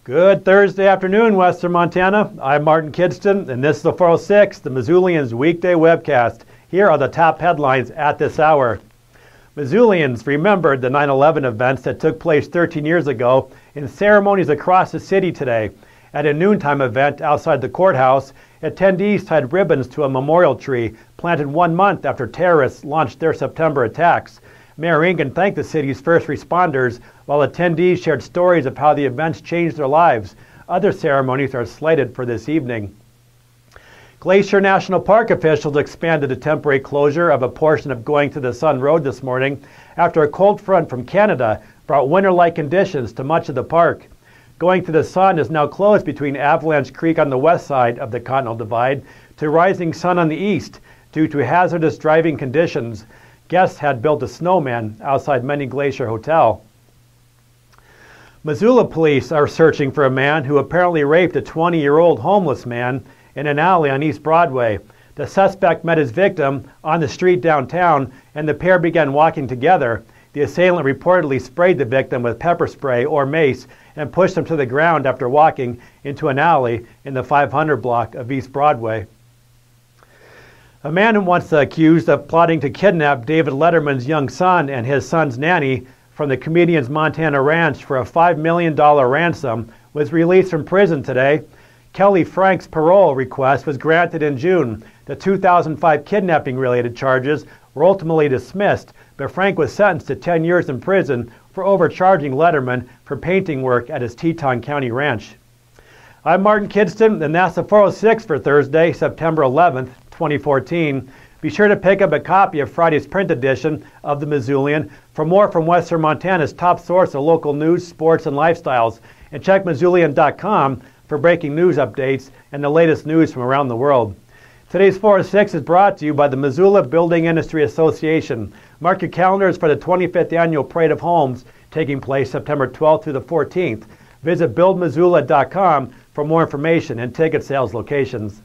Good Thursday afternoon, Western Montana. I'm Martin Kidston, and this is the 406, the Missoulian's weekday webcast. Here are the top headlines at this hour. Missoulians remembered the 9/11 events that took place 13 years ago in ceremonies across the city today. At a noontime event outside the courthouse, attendees tied ribbons to a memorial tree planted 1 month after terrorists launched their September attacks. Mayor Engen thanked the city's first responders, while attendees shared stories of how the events changed their lives. Other ceremonies are slated for this evening. Glacier National Park officials expanded a temporary closure of a portion of Going to the Sun Road this morning after a cold front from Canada brought winter-like conditions to much of the park. Going to the Sun is now closed between Avalanche Creek on the west side of the Continental Divide to Rising Sun on the east due to hazardous driving conditions. Guests had built a snowman outside Many Glacier Hotel. Missoula police are searching for a man who apparently raped a 20-year-old homeless man in an alley on East Broadway. The suspect met his victim on the street downtown, and the pair began walking together. The assailant reportedly sprayed the victim with pepper spray or mace and pushed him to the ground after walking into an alley in the 500 block of East Broadway. A man once accused of plotting to kidnap David Letterman's young son and his son's nanny from the comedian's Montana ranch for a $5 million ransom was released from prison today. Kelly Frank's parole request was granted in June. The 2005 kidnapping-related charges were ultimately dismissed, but Frank was sentenced to 10 years in prison for overcharging Letterman for painting work at his Teton County ranch. I'm Martin Kidston, and that's the 406 for Thursday, September 11th, 2014. Be sure to pick up a copy of Friday's print edition of the Missoulian for more from Western Montana's top source of local news, sports, and lifestyles. And check Missoulian.com for breaking news updates and the latest news from around the world. Today's 406 is brought to you by the Missoula Building Industry Association. Mark your calendars for the 25th Annual Parade of Homes taking place September 12th through the 14th. Visit BuildMissoula.com for more information and ticket sales locations.